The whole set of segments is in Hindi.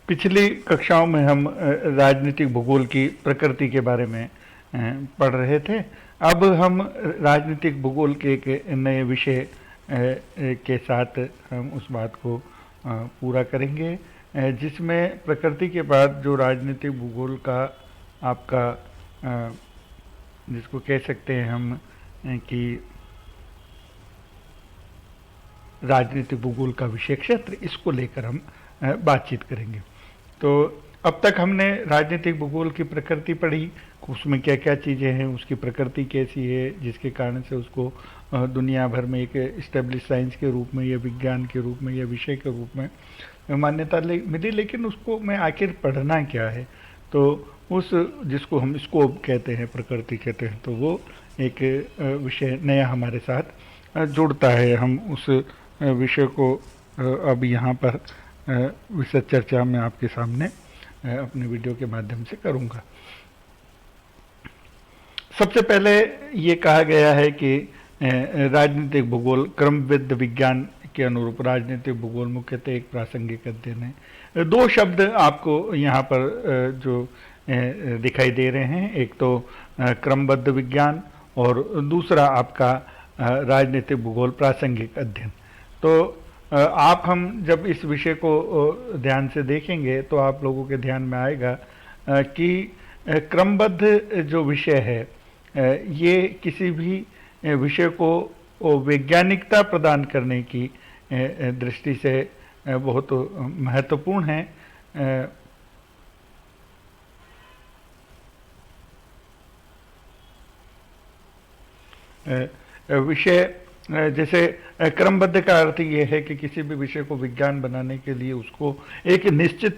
पिछली कक्षाओं में हम राजनीतिक भूगोल की प्रकृति के बारे में पढ़ रहे थे। अब हम राजनीतिक भूगोल के एक नए विषय के साथ हम उस बात को पूरा करेंगे, जिसमें प्रकृति के बाद जो राजनीतिक भूगोल का आपका जिसको कह सकते हैं हम कि राजनीतिक भूगोल का विषय क्षेत्र, इसको लेकर हम बातचीत करेंगे। तो अब तक हमने राजनीतिक भूगोल की प्रकृति पढ़ी, उसमें क्या क्या चीज़ें हैं, उसकी प्रकृति कैसी है, जिसके कारण से उसको दुनिया भर में एक इस्टेब्लिश साइंस के रूप में या विज्ञान के रूप में या विषय के रूप में मान्यता मिली। लेकिन उसको में आखिर पढ़ना क्या है, तो उस जिसको हम स्कोप कहते हैं, प्रकृति कहते हैं, तो वो एक विषय नया हमारे साथ जुड़ता है। हम उस विषय को अब यहाँ पर विशद चर्चा में आपके सामने अपने वीडियो के माध्यम से करूँगा। सबसे पहले ये कहा गया है कि राजनीतिक भूगोल क्रमबद्ध विज्ञान के अनुरूप राजनीतिक भूगोल मुख्यतः एक प्रासंगिक अध्ययन है। दो शब्द आपको यहाँ पर जो दिखाई दे रहे हैं, एक तो क्रमबद्ध विज्ञान और दूसरा आपका राजनीतिक भूगोल प्रासंगिक अध्ययन। तो आप हम जब इस विषय को ध्यान से देखेंगे तो आप लोगों के ध्यान में आएगा कि क्रमबद्ध जो विषय है, ये किसी भी विषय को वैज्ञानिकता प्रदान करने की दृष्टि से बहुत महत्वपूर्ण है। विषय जैसे क्रमबद्ध का अर्थ ये है कि किसी भी विषय को विज्ञान बनाने के लिए उसको एक निश्चित,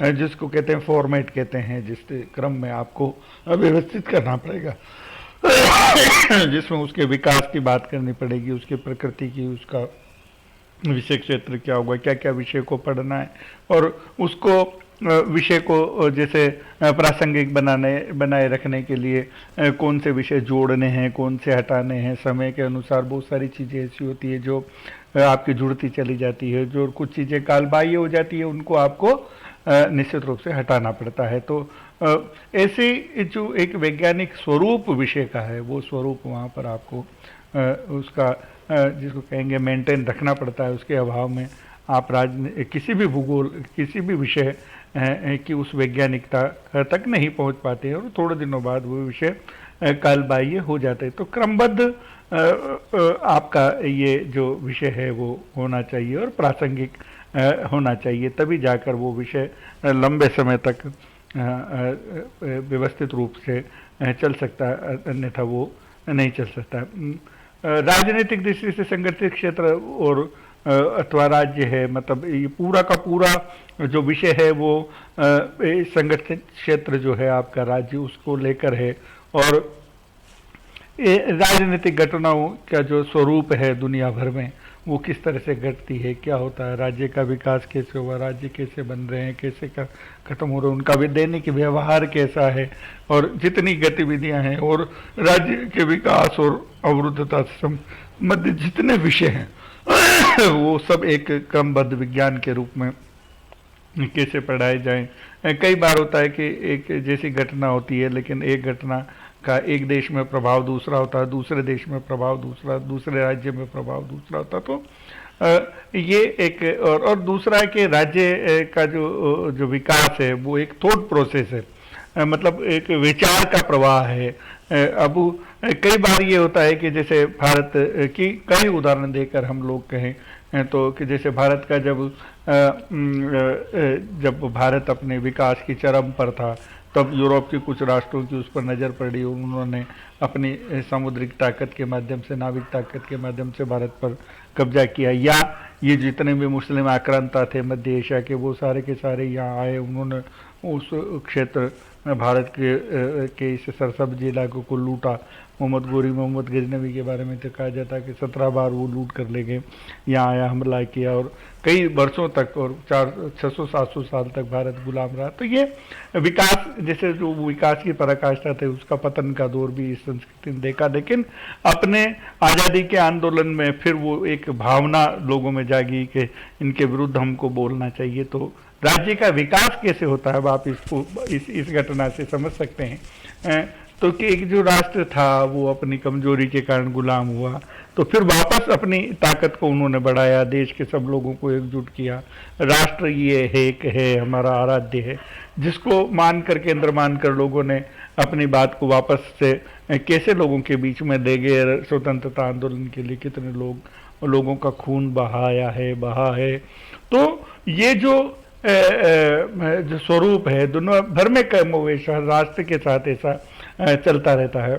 जिसको कहते हैं फॉर्मेट कहते हैं, जिस क्रम में आपको व्यवस्थित करना पड़ेगा, जिसमें उसके विकास की बात करनी पड़ेगी, उसकी प्रकृति की, उसका विषय क्षेत्र क्या होगा, क्या क्या विषय को पढ़ना है, और उसको विषय को जैसे प्रासंगिक बनाए रखने के लिए कौन से विषय जोड़ने हैं, कौन से हटाने हैं, समय के अनुसार बहुत सारी चीज़ें ऐसी होती है जो आपकी जुड़ती चली जाती है, जो कुछ चीज़ें कालबाह्य हो जाती है, उनको आपको निश्चित रूप से हटाना पड़ता है। तो ऐसे जो एक वैज्ञानिक स्वरूप विषय का है, वो स्वरूप वहाँ पर आपको उसका जिसको कहेंगे मेंटेन रखना पड़ता है। उसके अभाव में आप किसी भी भूगोल, किसी भी विषय कि उस वैज्ञानिकता तक नहीं पहुंच पाते हैं, और थोड़े दिनों बाद वो विषय कालबाह्य हो जाते हैं। तो क्रमबद्ध आपका ये जो विषय है वो होना चाहिए और प्रासंगिक होना चाहिए, तभी जाकर वो विषय लंबे समय तक व्यवस्थित रूप से चल सकता है, अन्यथा वो नहीं चल सकता। राजनीतिक दृष्टि से संगठित क्षेत्र और अथवा राज्य है, मतलब ये पूरा का पूरा जो विषय है वो संगठित क्षेत्र जो है आपका राज्य, उसको लेकर है। और राजनीतिक घटनाओं का जो स्वरूप है दुनिया भर में, वो किस तरह से घटती है, क्या होता है, राज्य का विकास कैसे हुआ, राज्य कैसे बन रहे हैं, कैसे खत्म हो रहे हैं, उनका दैनिक व्यवहार कैसा है, और जितनी गतिविधियां हैं, और राज्य के विकास और अवरुद्धता से संबंधित जितने विषय हैं वो सब एक क्रमबद्ध विज्ञान के रूप में कैसे पढ़ाए जाएं। कई बार होता है कि एक जैसी घटना होती है, लेकिन एक घटना का एक देश में प्रभाव दूसरा होता है, दूसरे देश में प्रभाव दूसरा, दूसरे राज्य में प्रभाव दूसरा होता है। तो ये एक और दूसरा है कि राज्य का जो विकास है वो एक थॉट प्रोसेस है, मतलब एक विचार का प्रवाह है। अब कई बार ये होता है कि जैसे भारत की कई उदाहरण देकर हम लोग कहें तो कि जैसे भारत का जब भारत अपने विकास की चरम पर था, तब यूरोप के कुछ राष्ट्रों की उस पर नज़र पड़ी, उन्होंने अपनी सामुद्रिक ताकत के माध्यम से, नाविक ताकत के माध्यम से भारत पर कब्जा किया। या ये जितने भी मुस्लिम आक्रांता थे मध्य एशिया के, वो सारे के सारे यहाँ आए, उन्होंने उस क्षेत्र भारत के इस सरसब्ज इलाकों को लूटा, मोहम्मद गोरी, मोहम्मद गजनवी के बारे में तो कहा जाता है कि 17 बार वो लूट कर ले गए, यहाँ आया, हमला किया और कई वर्षों तक और 600-700 साल तक भारत गुलाम रहा। तो ये विकास, जैसे जो विकास की पराकाष्ठा थे, उसका पतन का दौर भी इस संस्कृति ने देखा। लेकिन अपने आज़ादी के आंदोलन में फिर वो एक भावना लोगों में जागी कि इनके विरुद्ध हमको बोलना चाहिए। तो राज्य का विकास कैसे होता है, अब आप इसको इस घटना से समझ सकते हैं। तो कि एक जो राष्ट्र था वो अपनी कमजोरी के कारण गुलाम हुआ, तो फिर वापस अपनी ताकत को उन्होंने बढ़ाया, देश के सब लोगों को एकजुट किया। राष्ट्र ये है एक है, हमारा आराध्य है, जिसको मान कर, केंद्र मान कर लोगों ने अपनी बात को वापस से कैसे लोगों के बीच में ले गए। स्वतंत्रता आंदोलन के लिए कितने लोगों का खून बहा है। तो ये जो स्वरूप है दुनिया भर में कमोवेश राष्ट्र के साथ ऐसा चलता रहता है।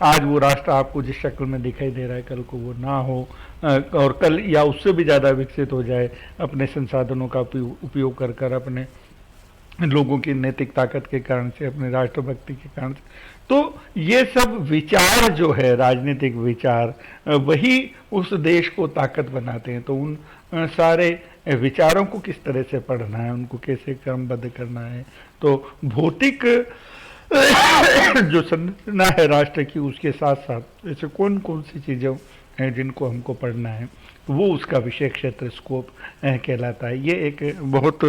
आज वो राष्ट्र आपको जिस शक्ल में दिखाई दे रहा है, कल को वो ना हो, और कल या उससे भी ज़्यादा विकसित हो जाए, अपने संसाधनों का उपयोग कर अपने लोगों की नैतिक ताकत के कारण से, अपने राष्ट्रभक्ति के कारण से। तो ये सब विचार जो है, राजनीतिक विचार, वही उस देश को ताकत बनाते हैं। तो उन सारे विचारों को किस तरह से पढ़ना है, उनको कैसे क्रमबद्ध करना है, तो भौतिक जो संरचना है राष्ट्र की, उसके साथ साथ ऐसे कौन कौन सी चीज़ें हैं जिनको हमको पढ़ना है, वो उसका विषय क्षेत्र, स्कोप कहलाता है। ये एक बहुत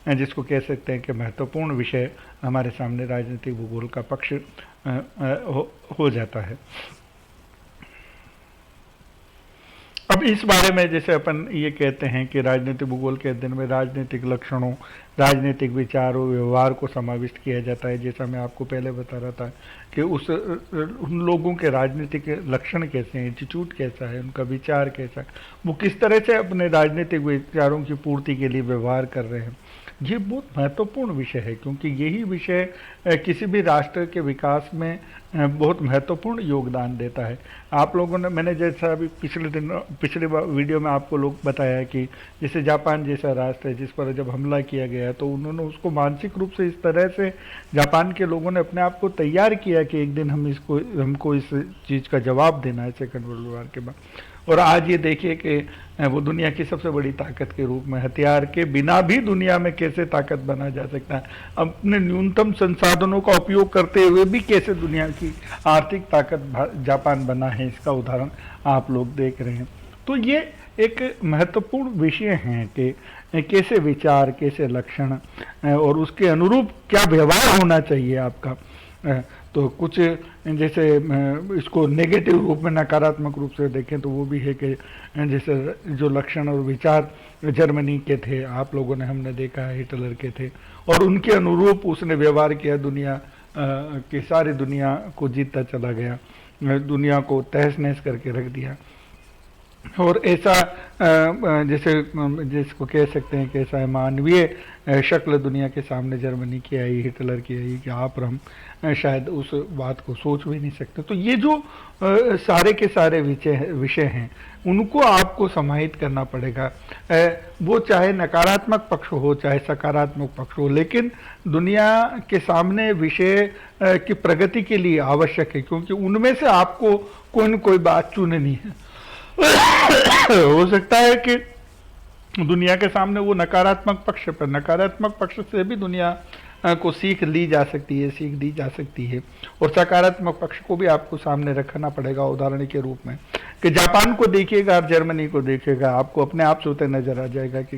जिसको कह सकते हैं कि महत्वपूर्ण विषय हमारे सामने राजनीतिक भूगोल का पक्ष हो जाता है। अब इस बारे में जैसे अपन ये कहते हैं कि राजनीतिक भूगोल के अध्ययन में राजनीतिक लक्षणों, राजनीतिक विचारों, व्यवहार को समाविष्ट किया जाता है। जैसा मैं आपको पहले बता रहा था कि उन लोगों के राजनीतिक लक्षण कैसे हैं, एटीट्यूड कैसा है, उनका विचार कैसा है, वो किस तरह से अपने राजनीतिक विचारों की पूर्ति के लिए व्यवहार कर रहे हैं। ये बहुत महत्वपूर्ण विषय है, क्योंकि यही विषय किसी भी राष्ट्र के विकास में बहुत महत्वपूर्ण योगदान देता है। आप लोगों ने, मैंने जैसा अभी पिछले वीडियो में आपको लोग बताया कि जैसे जापान जैसा राष्ट्र है, जिस पर जब हमला किया गया तो उन्होंने उसको मानसिक रूप से इस तरह से, जापान के लोगों ने अपने आप को तैयार किया कि एक दिन हमको इस चीज़ का जवाब देना है सेकंड वर्ल्ड वॉर के बाद। और आज ये देखिए कि वो दुनिया की सबसे बड़ी ताकत के रूप में, हथियार के बिना भी दुनिया में कैसे ताकत बना जा सकता है, अपने न्यूनतम संसाधनों का उपयोग करते हुए भी कैसे दुनिया की आर्थिक ताकत जापान बना है, इसका उदाहरण आप लोग देख रहे हैं। तो ये एक महत्वपूर्ण विषय हैं कि कैसे विचार, कैसे लक्षण और उसके अनुरूप क्या व्यवहार होना चाहिए आपका। तो कुछ जैसे इसको नेगेटिव रूप में, नकारात्मक रूप से देखें तो वो भी है कि जैसे जो लक्षण और विचार जर्मनी के थे, आप लोगों ने, हमने देखा है हिटलर के थे, और उनके अनुरूप उसने व्यवहार किया, दुनिया की सारी दुनिया को जीतता चला गया, दुनिया को तहस नहस करके रख दिया। और ऐसा जैसे जिसको कह सकते हैं कि ऐसा मानवीय शक्ल दुनिया के सामने जर्मनी की आई, हिटलर की आई, कि आप और हम शायद उस बात को सोच भी नहीं सकते। तो ये जो सारे के सारे विषय हैं, उनको आपको समाहित करना पड़ेगा, वो चाहे नकारात्मक पक्ष हो चाहे सकारात्मक पक्ष हो, लेकिन दुनिया के सामने विषय की प्रगति के लिए आवश्यक है, क्योंकि उनमें से आपको कोई न कोई बात चुननी है। हो सकता है कि दुनिया के सामने वो नकारात्मक पक्ष पर, नकारात्मक पक्ष से भी दुनिया को सीख ली जा सकती है, सीख दी जा सकती है, और सकारात्मक पक्ष को भी आपको सामने रखना पड़ेगा। उदाहरण के रूप में कि जापान को देखिएगा, आप जर्मनी को देखिएगा, आपको अपने आप से होते नजर आ जाएगा कि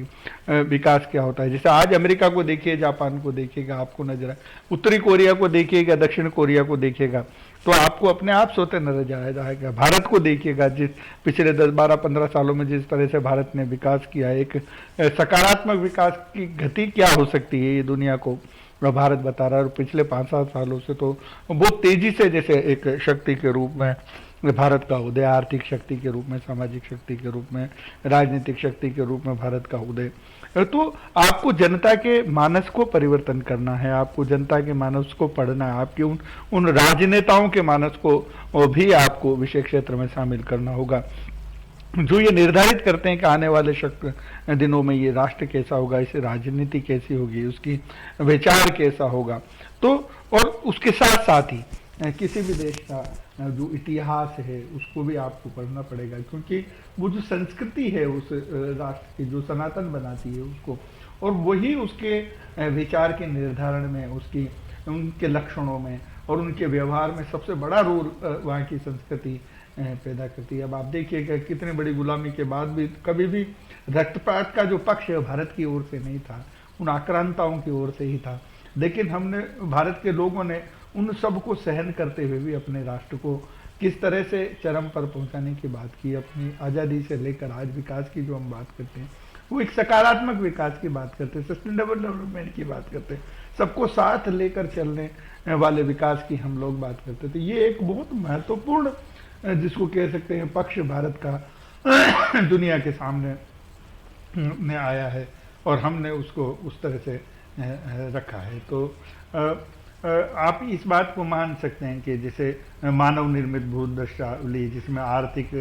विकास क्या होता है। जैसे आज अमेरिका को देखिए, जापान को देखिएगा, आपको नजर आए, उत्तरी कोरिया को देखिएगा, दक्षिण कोरिया को देखिएगा, तो आपको अपने आप से होते नजर आ जाएगा। भारत को देखिएगा, जिस पिछले 10, 12, 15 सालों में जिस तरह से भारत ने विकास किया, एक सकारात्मक विकास की गति क्या हो सकती है, ये दुनिया को भारत बता रहा है। और पिछले 5-7 सालों से तो बहुत तेजी से जैसे एक शक्ति के रूप में भारत का उदय, आर्थिक शक्ति के रूप में, सामाजिक शक्ति के रूप में, राजनीतिक शक्ति के रूप में भारत का उदय। तो आपको जनता के मानस को परिवर्तन करना है, आपको जनता के मानस को पढ़ना है, आपके उन राजनेताओं के मानस को भी आपको विषय क्षेत्र में शामिल करना होगा, जो ये निर्धारित करते हैं कि आने वाले दिनों में ये राष्ट्र कैसा होगा, इसे राजनीति कैसी होगी, उसकी विचार कैसा होगा। तो और उसके साथ साथ ही किसी भी देश का जो इतिहास है उसको भी आपको पढ़ना पड़ेगा, क्योंकि वो जो संस्कृति है उस राष्ट्र की जो सनातन बनाती है उसको, और वही उसके विचार के निर्धारण में, उसकी उनके लक्षणों में और उनके व्यवहार में सबसे बड़ा रोल वहाँ की संस्कृति पैदा करती है। अब आप देखिएगा कितनी बड़ी गुलामी के बाद भी कभी भी रक्तपात का जो पक्ष है भारत की ओर से नहीं था, उन आक्रांताओं की ओर से ही था। लेकिन हमने, भारत के लोगों ने उन सब को सहन करते हुए भी अपने राष्ट्र को किस तरह से चरम पर पहुंचाने की बात की। अपनी आज़ादी से लेकर आज विकास की जो हम बात करते हैं, वो एक सकारात्मक विकास की बात करते हैं, सस्टेनेबल डेवलपमेंट की बात करते हैं, सबको साथ लेकर चलने वाले विकास की हम लोग बात करते हैं। तो ये एक बहुत महत्वपूर्ण, जिसको कह सकते हैं, पक्ष भारत का दुनिया के सामने में आया है और हमने उसको उस तरह से रखा है। तो आप इस बात को मान सकते हैं कि जैसे मानव निर्मित भूदशावली, जिसमें आर्थिक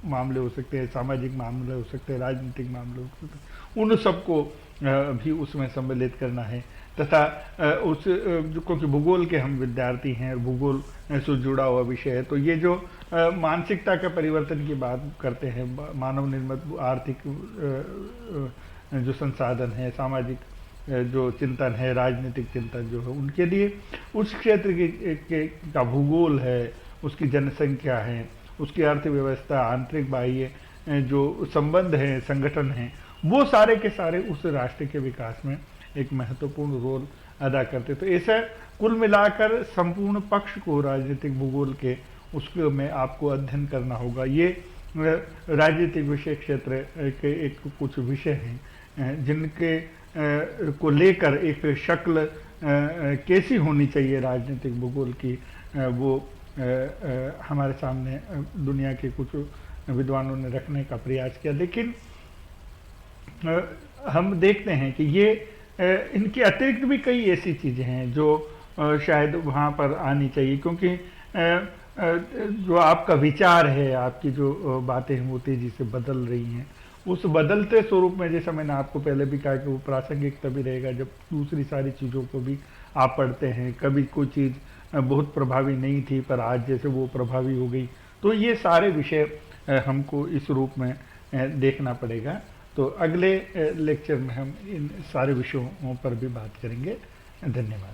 मामले हो सकते हैं, सामाजिक मामले हो सकते हैं, राजनीतिक मामले हो सकते हैं, उन सबको भी उसमें सम्मिलित करना है। तथा क्योंकि भूगोल के हम विद्यार्थी हैं, भूगोल से जुड़ा हुआ विषय है, तो ये जो मानसिकता के परिवर्तन की बात करते हैं, मानव निर्मित आर्थिक जो संसाधन है, सामाजिक जो चिंतन है, राजनीतिक चिंतन जो है, उनके लिए उस क्षेत्र का भूगोल है, उसकी जनसंख्या है, उसकी अर्थव्यवस्था, आंतरिक बाह्य जो संबंध है, संगठन है, वो सारे के सारे उस राष्ट्र के विकास में एक महत्वपूर्ण रोल अदा करते। तो ऐसा कुल मिलाकर संपूर्ण पक्ष को राजनीतिक भूगोल के उसके में आपको अध्ययन करना होगा। ये राजनीतिक विषय क्षेत्र के एक कुछ विषय हैं जिनके को लेकर एक शक्ल कैसी होनी चाहिए राजनीतिक भूगोल की, वो हमारे सामने दुनिया के कुछ विद्वानों ने रखने का प्रयास किया। लेकिन हम देखते हैं कि ये इनके अतिरिक्त भी कई ऐसी चीज़ें हैं जो शायद वहाँ पर आनी चाहिए, क्योंकि जो आपका विचार है, आपकी जो बातें हैं वो तेज़ी से बदल रही हैं। उस बदलते स्वरूप में, जैसा मैंने आपको पहले भी कहा, कि वो प्रासंगिक तभी रहेगा जब दूसरी सारी चीज़ों को भी आप पढ़ते हैं। कभी कोई चीज़ बहुत प्रभावी नहीं थी पर आज जैसे वो प्रभावी हो गई। तो ये सारे विषय हमको इस रूप में देखना पड़ेगा। तो अगले लेक्चर में हम इन सारे विषयों पर भी बात करेंगे। धन्यवाद।